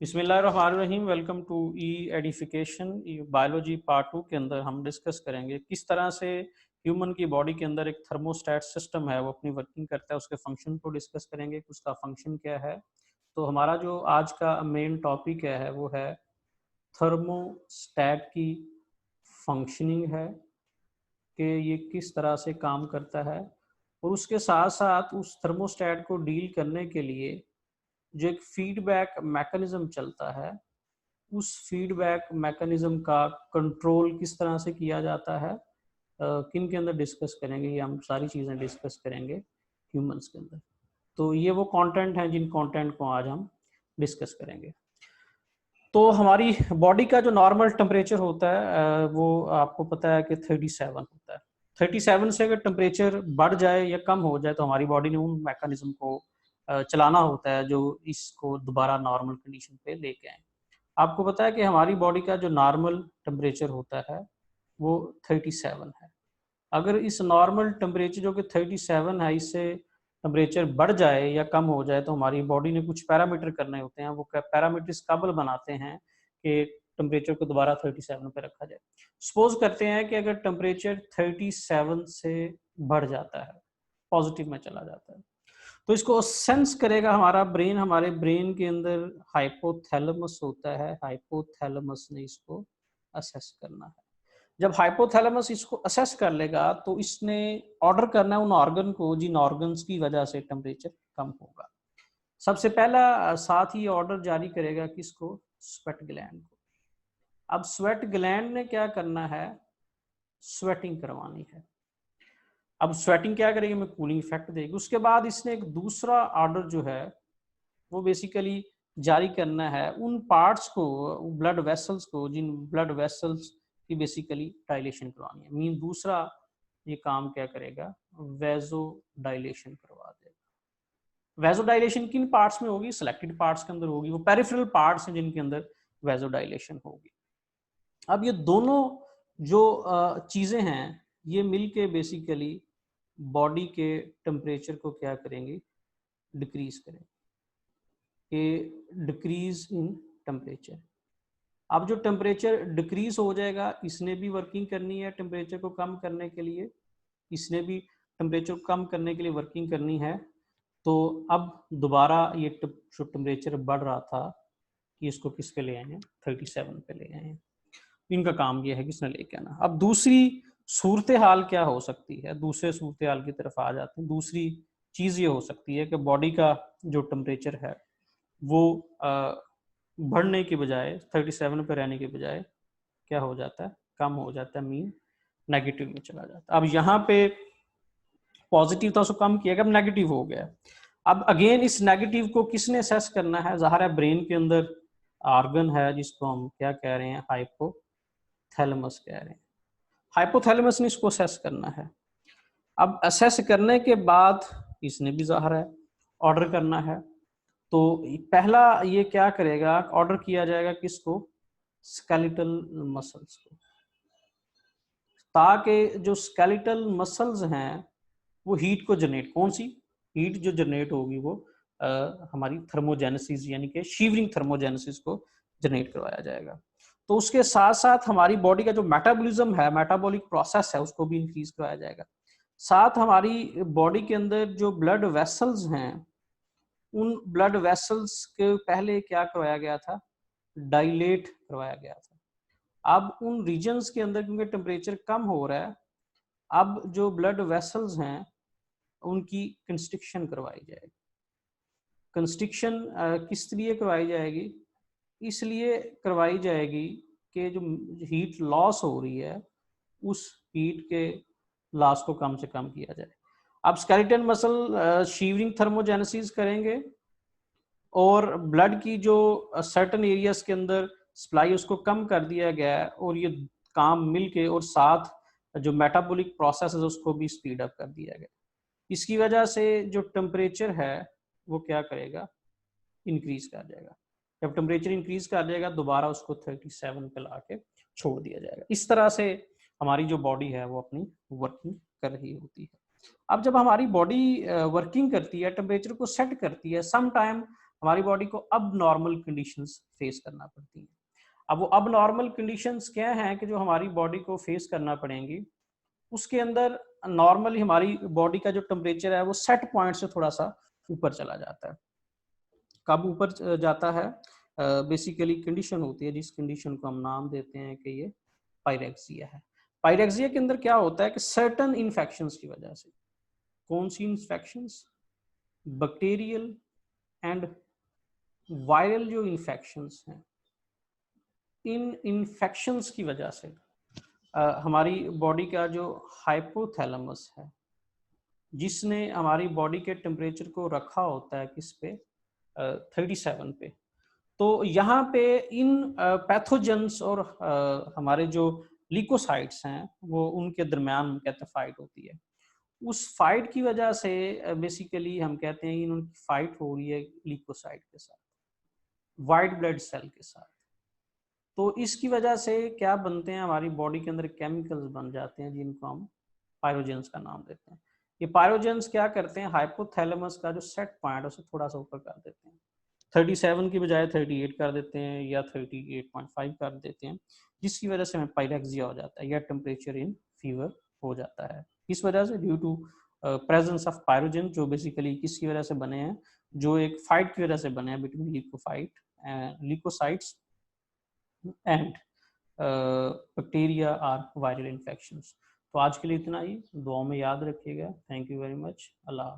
बिस्मिल्लाहिर्रहमानिर्रहीम। Welcome to e edification. Biology part 2 के अंदर हम डिस्कस करेंगे किस तरह से ह्यूमन की बॉडी के अंदर एक थर्मोस्टेट सिस्टम है वो अपनी वर्किंग करता है। उसके फंक्शन को डिस्कस करेंगे कि उसका फंक्शन क्या है। तो हमारा जो आज का मेन टॉपिक है वो है थर्मोस्टेट की फंक्शनिंग है कि ये किस तरह से काम करता है, और उसके साथ साथ उस थर्मोस्टेट को डील करने के लिए जो एक फीडबैक मैकेनिज्म चलता है, उस फीडबैक मैकेनिज्म का कंट्रोल किस तरह से किया जाता है, किन के अंदर डिस्कस करेंगे। ये हम सारी चीज़ें डिस्कस करेंगे ह्यूमंस के अंदर। तो ये वो कंटेंट हैं जिन कंटेंट को आज हम डिस्कस करेंगे। तो हमारी बॉडी का जो नॉर्मल टेम्परेचर होता है वो आपको पता है कि 37 होता है। 37 से अगर टेम्परेचर बढ़ जाए या कम हो जाए तो हमारी बॉडी ने उन मैकेनिज्म को चलाना होता है जो इसको दोबारा नॉर्मल कंडीशन पे लेके आए। आपको पता है कि हमारी बॉडी का जो नॉर्मल टेम्परेचर होता है वो 37 है। अगर इस नॉर्मल टेम्परेचर जो कि 37 है, इससे टेम्परेचर बढ़ जाए या कम हो जाए तो हमारी बॉडी ने कुछ पैरामीटर करने होते हैं। वो पैरामीटर्स काबल बनाते हैं कि टेम्परेचर को दोबारा 37 पे रखा जाए। सपोज करते हैं कि अगर टेम्परेचर 37 से बढ़ जाता है, पॉजिटिव में चला जाता है, तो इसको सेंस करेगा हमारा ब्रेन। हमारे ब्रेन के अंदर हाइपोथैलेमस होता है, हाइपोथैलेमस ने इसको असेस करना है। जब हाइपोथैलेमस इसको असेस कर लेगा तो इसने ऑर्डर करना है उन ऑर्गन को जिन ऑर्गन्स की वजह से टेम्परेचर कम होगा। सबसे पहला साथ ही ऑर्डर जारी करेगा किसको? स्वेट ग्लैंड को। अब स्वेट ग्लैंड ने क्या करना है? स्वेटिंग करवानी है। अब स्वेटिंग क्या करेगी? में कूलिंग इफेक्ट देगी। उसके बाद इसने एक दूसरा ऑर्डर जो है वो बेसिकली जारी करना है उन पार्ट्स को, ब्लड वेसल्स को, जिन ब्लड वेसल्स की बेसिकली डायलेशन करवानी है। मीन दूसरा ये काम क्या करेगा? वेजो डायलेशन करवा देगा। वेजो डायलेशन किन पार्ट्स में होगी? सिलेक्टेड पार्ट्स के अंदर होगी। वो पेरिफेरल पार्ट्स हैं जिनके अंदर वेजो डायलेशन होगी। अब ये दोनों जो चीजें हैं ये मिलके बेसिकली बॉडी के टेम्परेचर को क्या करेंगे? डिक्रीज करेंगे। Decrease in temperature. अब जो टेम्परेचर डिक्रीज हो जाएगा, इसने भी वर्किंग करनी है टेम्परेचर को कम करने के लिए, इसने भी टेम्परेचर को कम करने के लिए वर्किंग करनी है। तो अब दोबारा ये जो टेम्परेचर बढ़ रहा था कि इसको किस पे ले आए हैं? 37 पे ले आए हैं। इनका काम ये है किसने लेके आना। अब दूसरी सूरत हाल क्या हो सकती है? दूसरे सूरत हाल की तरफ आ जाते हैं। दूसरी चीज ये हो सकती है कि बॉडी का जो टेम्परेचर है वो बढ़ने की बजाय 37 पे रहने के बजाय क्या हो जाता है? कम हो जाता है, मीन नेगेटिव में चला जाता है। अब यहाँ पे पॉजिटिव था उसको कम किया गया, अब नेगेटिव हो गया। अब अगेन इस नेगेटिव को किसने असेस करना है? ज़ाहिर है ब्रेन के अंदर ऑर्गन है जिसको हम क्या कह रहे हैं? हाइपोथैलेमस कह रहे हैं। हाइपोथैलेमस ने इसको असेस करना है। अब असेस करने के बाद इसने भी ज़ाहिर है ऑर्डर करना है। तो पहला ये क्या करेगा? ऑर्डर किया जाएगा किसको? स्केलेटल मसल्स को, ताकि जो स्केलेटल मसल्स हैं वो हीट को जनरेट, कौन सी हीट जो जनरेट होगी वो हमारी थर्मोजेनेसिस यानी कि शीवरिंग थर्मोजेनेसिस को जनरेट करवाया जाएगा। तो उसके साथ साथ हमारी बॉडी का जो मेटाबॉलिज्म है, मेटाबॉलिक प्रोसेस है, उसको भी इंक्रीज करवाया जाएगा। साथ हमारी बॉडी के अंदर जो ब्लड वेसल्स हैं, उन ब्लड वेसल्स के पहले क्या करवाया गया था? डायलेट करवाया गया था। अब उन रीजन्स के अंदर क्योंकि टेम्परेचर कम हो रहा है, अब जो ब्लड वेसल्स हैं उनकी कंस्ट्रिक्शन करवाई जाएगी। कंस्ट्रिक्शन किस लिए करवाई जाएगी? इसलिए करवाई जाएगी कि जो हीट लॉस हो रही है उस हीट के लॉस को कम से कम किया जाए। अब स्केलेटन मसल शीवरिंग थर्मोजेनेसिस करेंगे और ब्लड की जो सर्टेन एरियाज के अंदर सप्लाई उसको कम कर दिया गया है, और ये काम मिलके और साथ जो मेटाबॉलिक प्रोसेस है उसको भी स्पीड अप कर दिया गया। इसकी वजह से जो टेम्परेचर है वो क्या करेगा? इंक्रीज कर जाएगा। जब टेम्परेचर इंक्रीज कर जाएगा दोबारा उसको 37 पे ला के छोड़ दिया जाएगा। इस तरह से हमारी जो बॉडी है वो अपनी वर्किंग कर रही होती है। अब जब हमारी बॉडी वर्किंग करती है, टेम्परेचर को सेट करती है, सम टाइम हमारी बॉडी को अब नॉर्मल कंडीशंस फेस करना पड़ती हैं। अब वो अब नॉर्मल कंडीशंस क्या हैं कि जो हमारी बॉडी को फेस करना पड़ेंगी, उसके अंदर नॉर्मली हमारी बॉडी का जो टेम्परेचर है वो सेट पॉइंट से थोड़ा सा ऊपर चला जाता है। कब ऊपर जाता है? बेसिकली कंडीशन होती है जिस कंडीशन को हम नाम देते हैं कि ये पायरेक्सिया है। पायरेक्सिया के अंदर क्या होता है कि सर्टन इन्फेक्शंस की वजह से, कौन सी इन्फेक्शंस? बैक्टीरियल एंड वायरल जो इन्फेक्शंस हैं, इन इन्फेक्शंस की वजह से हमारी बॉडी का जो हाइपोथैलेमस है, जिसने हमारी बॉडी के टेम्परेचर को रखा होता है किस पे? 37 पे। तो यहाँ पे इन पैथोजेंस और हमारे जो ल्यूकोसाइट्स हैं वो उनके दरमियान कहते हैं फाइट होती है। उस फाइट की वजह से बेसिकली हम कहते हैं कि उनकी फाइट हो रही है ल्यूकोसाइट के साथ, वाइट ब्लड सेल के साथ। तो इसकी वजह से क्या बनते हैं, हमारी बॉडी के अंदर केमिकल्स बन जाते हैं जिनको हम पायरोजेंस का नाम देते हैं। ये पायरोजेंस क्या करते हैं, हाइपोथैलेमस का जो सेट पॉइंट है उसे थोड़ा सा ऊपर कर देते हैं, 37 की बजाय 38 कर देते हैं या 38.5 कर देते हैं, जिसकी वजह से हमें पायरेक्सिया हो जाता है या टेम्परेचर इन फीवर हो जाता है। इस वजह से due to presence of pyrogen, जो बेसिकली किसकी वजह से बने हैं, जो एक फाइट की वजह से बने हैं बिटवीन ल्यूकोसाइट्स एंड बैक्टीरिया और वायरल इन्फेक्शंस। तो आज के लिए इतना ही, दुआ में याद रखिएगा। Thank you very much. Allah.